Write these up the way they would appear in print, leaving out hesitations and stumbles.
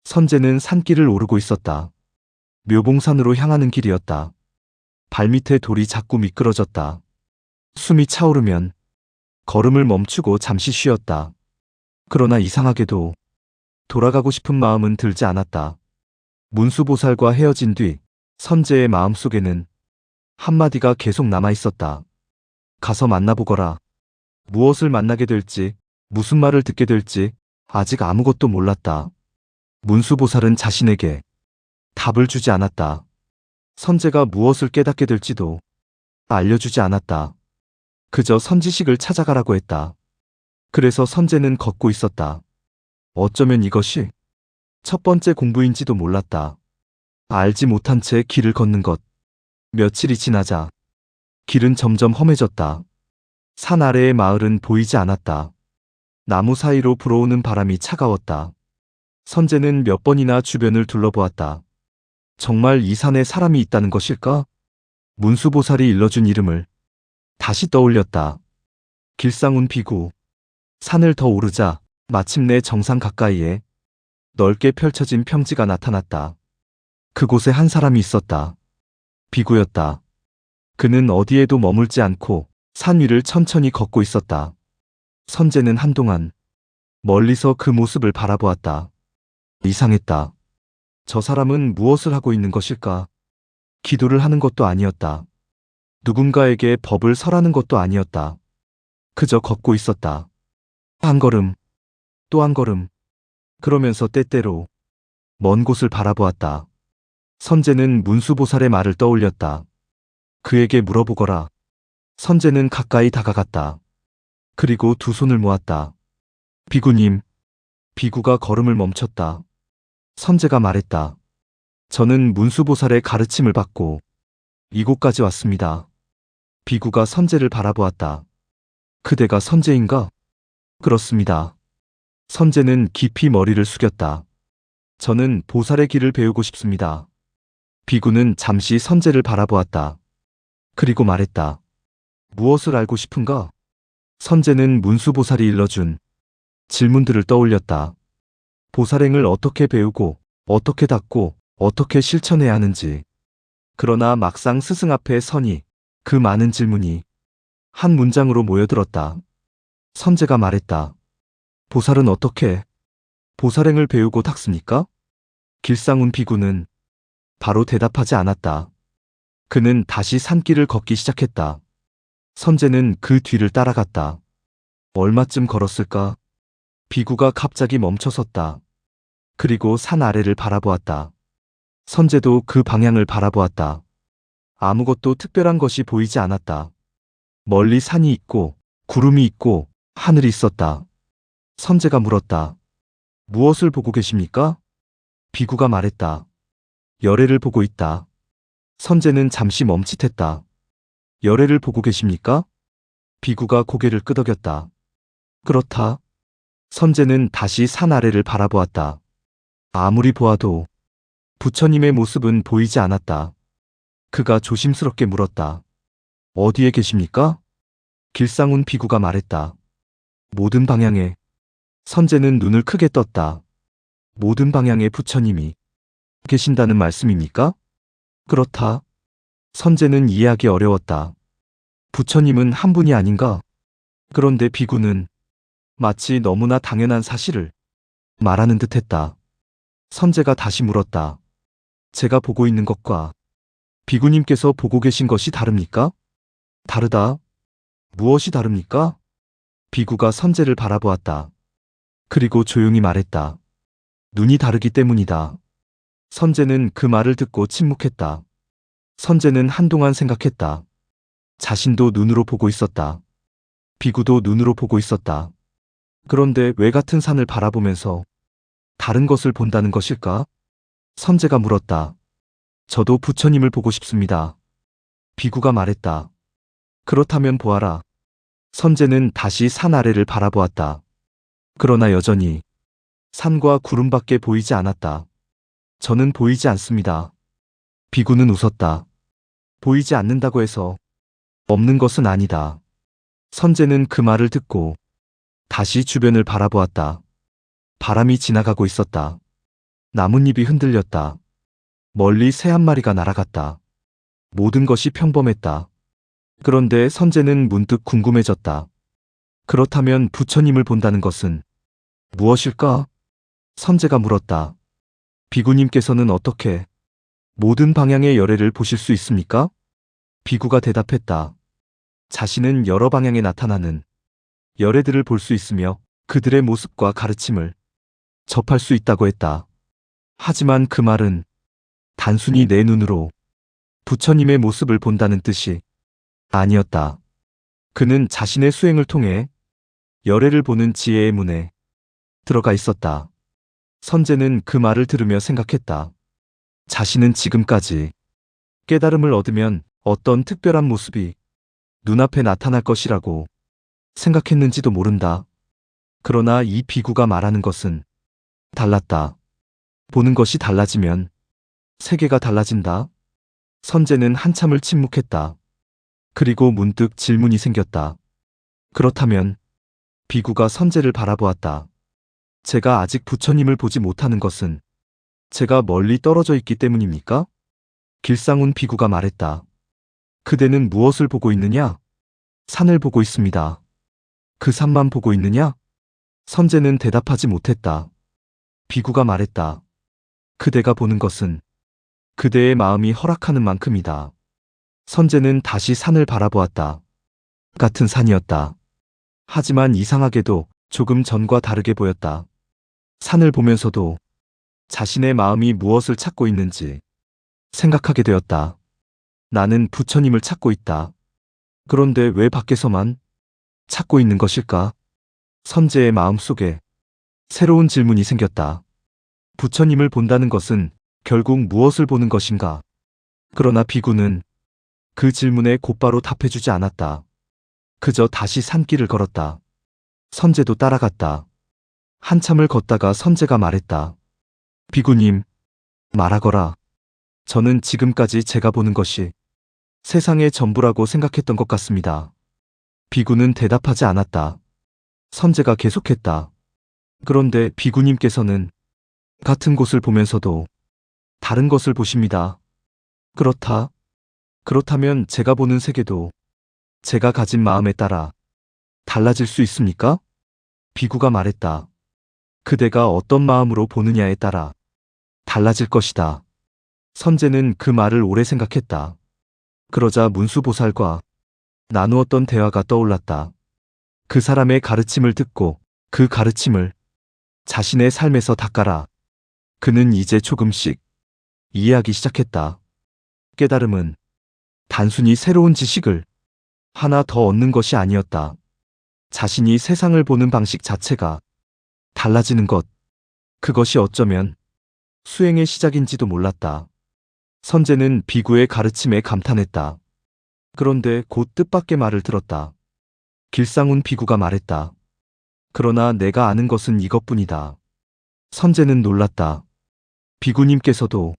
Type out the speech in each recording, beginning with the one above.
선재는 산길을 오르고 있었다. 묘봉산으로 향하는 길이었다. 발밑에 돌이 자꾸 미끄러졌다. 숨이 차오르면 걸음을 멈추고 잠시 쉬었다. 그러나 이상하게도 돌아가고 싶은 마음은 들지 않았다. 문수보살과 헤어진 뒤 선재의 마음속에는 한마디가 계속 남아 있었다. 가서 만나보거라. 무엇을 만나게 될지, 무슨 말을 듣게 될지 아직 아무것도 몰랐다. 문수보살은 자신에게 답을 주지 않았다. 선재가 무엇을 깨닫게 될지도 알려주지 않았다. 그저 선지식을 찾아가라고 했다. 그래서 선재는 걷고 있었다. 어쩌면 이것이 첫 번째 공부인지도 몰랐다. 알지 못한 채 길을 걷는 것. 며칠이 지나자 길은 점점 험해졌다. 산 아래의 마을은 보이지 않았다. 나무 사이로 불어오는 바람이 차가웠다. 선재는 몇 번이나 주변을 둘러보았다. 정말 이 산에 사람이 있다는 것일까? 문수보살이 일러준 이름을 다시 떠올렸다. 길상운 비구. 산을 더 오르자 마침내 정상 가까이에 넓게 펼쳐진 평지가 나타났다. 그곳에 한 사람이 있었다. 비구였다. 그는 어디에도 머물지 않고 산 위를 천천히 걷고 있었다. 선재는 한동안 멀리서 그 모습을 바라보았다. 이상했다. 저 사람은 무엇을 하고 있는 것일까? 기도를 하는 것도 아니었다. 누군가에게 법을 설하는 것도 아니었다. 그저 걷고 있었다. 한 걸음, 또 한 걸음. 그러면서 때때로 먼 곳을 바라보았다. 선재는 문수보살의 말을 떠올렸다. 그에게 물어보거라. 선재는 가까이 다가갔다. 그리고 두 손을 모았다. 비구님. 비구가 걸음을 멈췄다. 선재가 말했다. 저는 문수보살의 가르침을 받고 이곳까지 왔습니다. 비구가 선재를 바라보았다. 그대가 선재인가? 그렇습니다. 선재는 깊이 머리를 숙였다. 저는 보살의 길을 배우고 싶습니다. 비구는 잠시 선재를 바라보았다. 그리고 말했다. 무엇을 알고 싶은가? 선재는 문수보살이 일러준 질문들을 떠올렸다. 보살행을 어떻게 배우고, 어떻게 닦고, 어떻게 실천해야 하는지. 그러나 막상 스승 앞에 서니 그 많은 질문이 한 문장으로 모여들었다. 선재가 말했다. 보살은 어떻게 보살행을 배우고 닦습니까? 길상운 비구는 바로 대답하지 않았다. 그는 다시 산길을 걷기 시작했다. 선재는 그 뒤를 따라갔다. 얼마쯤 걸었을까? 비구가 갑자기 멈춰섰다. 그리고 산 아래를 바라보았다. 선재도 그 방향을 바라보았다. 아무것도 특별한 것이 보이지 않았다. 멀리 산이 있고 구름이 있고 하늘이 있었다. 선재가 물었다. 무엇을 보고 계십니까? 비구가 말했다. 열애를 보고 있다. 선재는 잠시 멈칫했다. 열애를 보고 계십니까? 비구가 고개를 끄덕였다. 그렇다. 선재는 다시 산 아래를 바라보았다. 아무리 보아도 부처님의 모습은 보이지 않았다. 그가 조심스럽게 물었다. 어디에 계십니까? 길상운 비구가 말했다. 모든 방향에. 선재는 눈을 크게 떴다. 모든 방향에 부처님이 계신다는 말씀입니까? 그렇다. 선재는 이해하기 어려웠다. 부처님은 한 분이 아닌가? 그런데 비구는 마치 너무나 당연한 사실을 말하는 듯했다. 선재가 다시 물었다. 제가 보고 있는 것과 비구님께서 보고 계신 것이 다릅니까? 다르다. 무엇이 다릅니까? 비구가 선재를 바라보았다. 그리고 조용히 말했다. 눈이 다르기 때문이다. 선재는 그 말을 듣고 침묵했다. 선재는 한동안 생각했다. 자신도 눈으로 보고 있었다. 비구도 눈으로 보고 있었다. 그런데 왜 같은 산을 바라보면서 다른 것을 본다는 것일까? 선재가 물었다. 저도 부처님을 보고 싶습니다. 비구가 말했다. 그렇다면 보아라. 선재는 다시 산 아래를 바라보았다. 그러나 여전히 산과 구름밖에 보이지 않았다. 저는 보이지 않습니다. 비구는 웃었다. 보이지 않는다고 해서 없는 것은 아니다. 선재는 그 말을 듣고 다시 주변을 바라보았다. 바람이 지나가고 있었다. 나뭇잎이 흔들렸다. 멀리 새 한 마리가 날아갔다. 모든 것이 평범했다. 그런데 선재는 문득 궁금해졌다. 그렇다면 부처님을 본다는 것은 무엇일까? 선재가 물었다. 비구님께서는 어떻게 모든 방향의 열애를 보실 수 있습니까? 비구가 대답했다. 자신은 여러 방향에 나타나는 열애들을 볼 수 있으며 그들의 모습과 가르침을 접할 수 있다고 했다. 하지만 그 말은 단순히 내 눈으로 부처님의 모습을 본다는 뜻이 아니었다. 그는 자신의 수행을 통해 열애를 보는 지혜의 문에 들어가 있었다. 선재는 그 말을 들으며 생각했다. 자신은 지금까지 깨달음을 얻으면 어떤 특별한 모습이 눈앞에 나타날 것이라고 생각했는지도 모른다. 그러나 이 비구가 말하는 것은 달랐다. 보는 것이 달라지면 세계가 달라진다. 선재는 한참을 침묵했다. 그리고 문득 질문이 생겼다. 그렇다면 비구가 선재를 바라보았다. 제가 아직 부처님을 보지 못하는 것은 제가 멀리 떨어져 있기 때문입니까? 길상훈 비구가 말했다. 그대는 무엇을 보고 있느냐? 산을 보고 있습니다. 그 산만 보고 있느냐? 선재는 대답하지 못했다. 비구가 말했다. 그대가 보는 것은 그대의 마음이 허락하는 만큼이다. 선재는 다시 산을 바라보았다. 같은 산이었다. 하지만 이상하게도 조금 전과 다르게 보였다. 산을 보면서도 자신의 마음이 무엇을 찾고 있는지 생각하게 되었다. 나는 부처님을 찾고 있다. 그런데 왜 밖에서만 찾고 있는 것일까? 선재의 마음속에 새로운 질문이 생겼다. 부처님을 본다는 것은 결국 무엇을 보는 것인가? 그러나 비구는 그 질문에 곧바로 답해주지 않았다. 그저 다시 산길을 걸었다. 선재도 따라갔다. 한참을 걷다가 선재가 말했다. 비구님, 말하거라. 저는 지금까지 제가 보는 것이 세상의 전부라고 생각했던 것 같습니다. 비구는 대답하지 않았다. 선재가 계속했다. 그런데 비구님께서는 같은 곳을 보면서도 다른 것을 보십니다. 그렇다면 제가 보는 세계도 제가 가진 마음에 따라 달라질 수 있습니까? 비구가 말했다. 그대가 어떤 마음으로 보느냐에 따라 달라질 것이다. 선재는 그 말을 오래 생각했다. 그러자 문수보살과 나누었던 대화가 떠올랐다. 그 사람의 가르침을 듣고 그 가르침을 자신의 삶에서 닦아라. 그는 이제 조금씩 이해하기 시작했다. 깨달음은 단순히 새로운 지식을 하나 더 얻는 것이 아니었다. 자신이 세상을 보는 방식 자체가 달라지는 것. 그것이 어쩌면 수행의 시작인지도 몰랐다. 선재는 비구의 가르침에 감탄했다. 그런데 곧 뜻밖의 말을 들었다. 길상훈 비구가 말했다. 그러나 내가 아는 것은 이것뿐이다. 선재는 놀랐다. 비구님께서도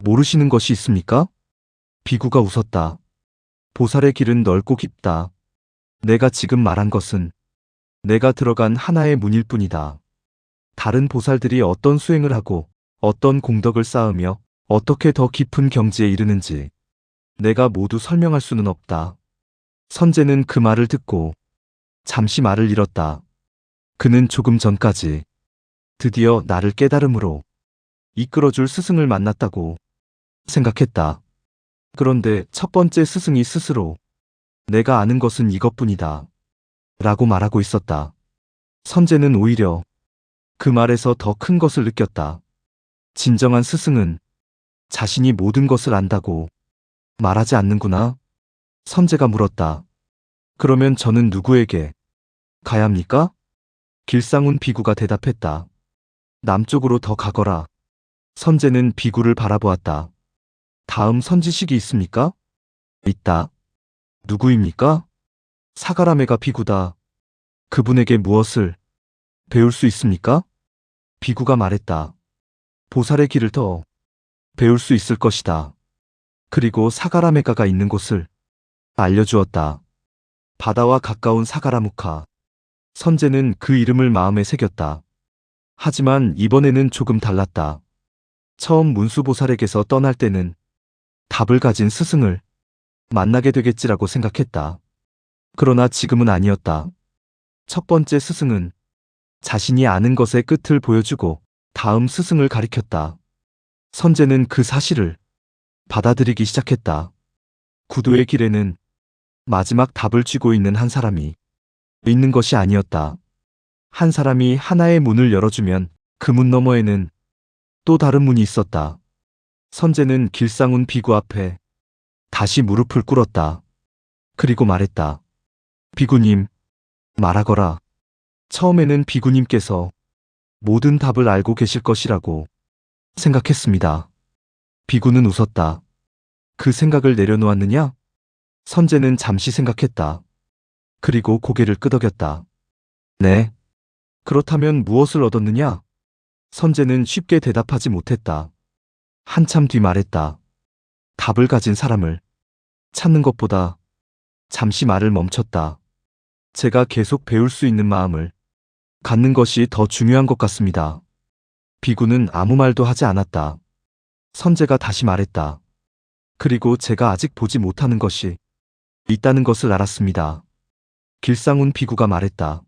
모르시는 것이 있습니까? 비구가 웃었다. 보살의 길은 넓고 깊다. 내가 지금 말한 것은 내가 들어간 하나의 문일 뿐이다. 다른 보살들이 어떤 수행을 하고 어떤 공덕을 쌓으며 어떻게 더 깊은 경지에 이르는지 내가 모두 설명할 수는 없다. 선재는 그 말을 듣고 잠시 말을 잃었다. 그는 조금 전까지 드디어 나를 깨달음으로 이끌어줄 스승을 만났다고 생각했다. 그런데 첫 번째 스승이 스스로 내가 아는 것은 이것뿐이다 라고 말하고 있었다. 선재는 오히려 그 말에서 더 큰 것을 느꼈다. 진정한 스승은 자신이 모든 것을 안다고 말하지 않는구나. 선재가 물었다. 그러면 저는 누구에게 가야 합니까? 길상훈 비구가 대답했다. 남쪽으로 더 가거라. 선재는 비구를 바라보았다. 다음 선지식이 있습니까? 있다. 누구입니까? 사가라메가 비구다. 그분에게 무엇을 배울 수 있습니까? 비구가 말했다. 보살의 길을 더 배울 수 있을 것이다. 그리고 사가라메가가 있는 곳을 알려주었다. 바다와 가까운 사가라무카. 선재는 그 이름을 마음에 새겼다. 하지만 이번에는 조금 달랐다. 처음 문수보살에게서 떠날 때는 답을 가진 스승을 만나게 되겠지라고 생각했다. 그러나 지금은 아니었다. 첫 번째 스승은 자신이 아는 것의 끝을 보여주고 다음 스승을 가리켰다. 선재는 그 사실을 받아들이기 시작했다. 구도의 길에는 마지막 답을 쥐고 있는 한 사람이 있는 것이 아니었다. 한 사람이 하나의 문을 열어주면 그 문 너머에는 또 다른 문이 있었다. 선재는 길상훈 비구 앞에 다시 무릎을 꿇었다. 그리고 말했다. 비구님, 말하거라. 처음에는 비구님께서 모든 답을 알고 계실 것이라고 생각했습니다. 비구는 웃었다. 그 생각을 내려놓았느냐? 선재는 잠시 생각했다. 그리고 고개를 끄덕였다. 네. 그렇다면 무엇을 얻었느냐? 선재는 쉽게 대답하지 못했다. 한참 뒤 말했다. 답을 가진 사람을 찾는 것보다 잠시 말을 멈췄다. 제가 계속 배울 수 있는 마음을 갖는 것이 더 중요한 것 같습니다. 비구는 아무 말도 하지 않았다. 선재가 다시 말했다. 그리고 제가 아직 보지 못하는 것이 있다는 것을 알았습니다. 길상훈 비구가 말했다.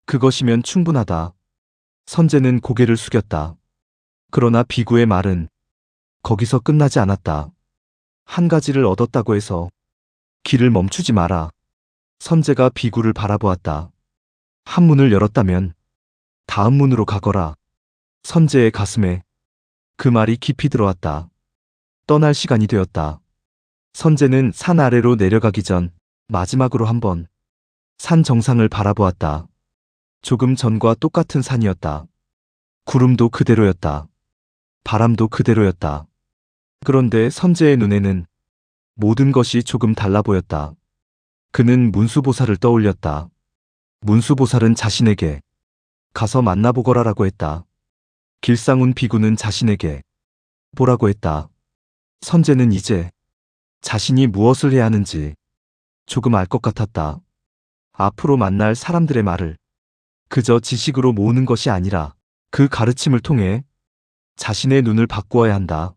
그것이면 충분하다. 선재는 고개를 숙였다. 그러나 비구의 말은 거기서 끝나지 않았다. 한 가지를 얻었다고 해서 길을 멈추지 마라. 선재가 비구를 바라보았다. 한 문을 열었다면 다음 문으로 가거라. 선재의 가슴에 그 말이 깊이 들어왔다. 떠날 시간이 되었다. 선재는 산 아래로 내려가기 전 마지막으로 한번 산 정상을 바라보았다. 조금 전과 똑같은 산이었다. 구름도 그대로였다. 바람도 그대로였다. 그런데 선재의 눈에는 모든 것이 조금 달라 보였다. 그는 문수보살을 떠올렸다. 문수보살은 자신에게 가서 만나보거라라고 했다. 길상훈 비구는 자신에게 보라고 했다. 선재는 이제 자신이 무엇을 해야 하는지 조금 알 것 같았다. 앞으로 만날 사람들의 말을 그저 지식으로 모으는 것이 아니라 그 가르침을 통해 자신의 눈을 바꾸어야 한다.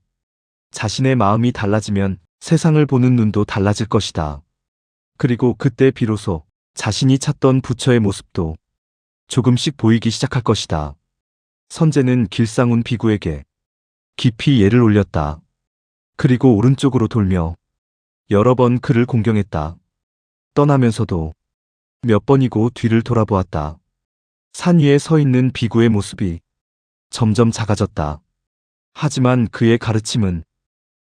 자신의 마음이 달라지면 세상을 보는 눈도 달라질 것이다. 그리고 그때 비로소 자신이 찾던 부처의 모습도 조금씩 보이기 시작할 것이다. 선재는 길상훈 비구에게 깊이 예를 올렸다. 그리고 오른쪽으로 돌며 여러 번 그를 공경했다. 떠나면서도 몇 번이고 뒤를 돌아보았다. 산 위에 서 있는 비구의 모습이 점점 작아졌다. 하지만 그의 가르침은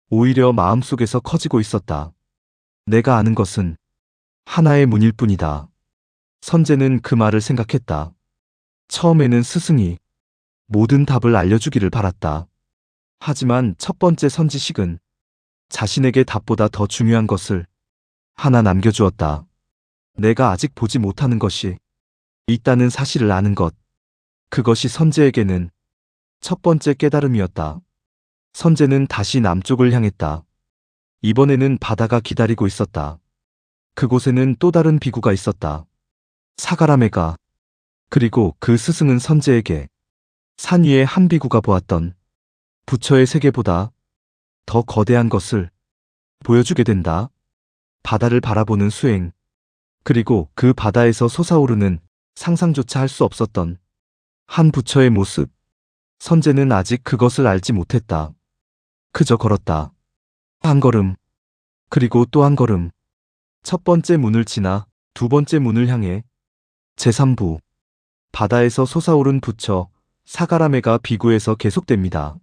오히려 마음속에서 커지고 있었다. 내가 아는 것은 하나의 문일 뿐이다. 선재는 그 말을 생각했다. 처음에는 스승이 모든 답을 알려주기를 바랐다. 하지만 첫 번째 선지식은 자신에게 답보다 더 중요한 것을 하나 남겨주었다. 내가 아직 보지 못하는 것이 있다는 사실을 아는 것. 그것이 선재에게는 첫 번째 깨달음이었다. 선재는 다시 남쪽을 향했다. 이번에는 바다가 기다리고 있었다. 그곳에는 또 다른 비구가 있었다. 사가라메가. 그리고 그 스승은 선재에게 산 위에 한 비구가 보았던 부처의 세계보다 더 거대한 것을 보여주게 된다. 바다를 바라보는 수행. 그리고 그 바다에서 솟아오르는 상상조차 할 수 없었던 한 부처의 모습. 선재는 아직 그것을 알지 못했다. 그저 걸었다. 한 걸음. 그리고 또 한 걸음. 첫 번째 문을 지나 두 번째 문을 향해 제3부. 바다에서 솟아오른 부처 사가라메가 비구에서 계속됩니다.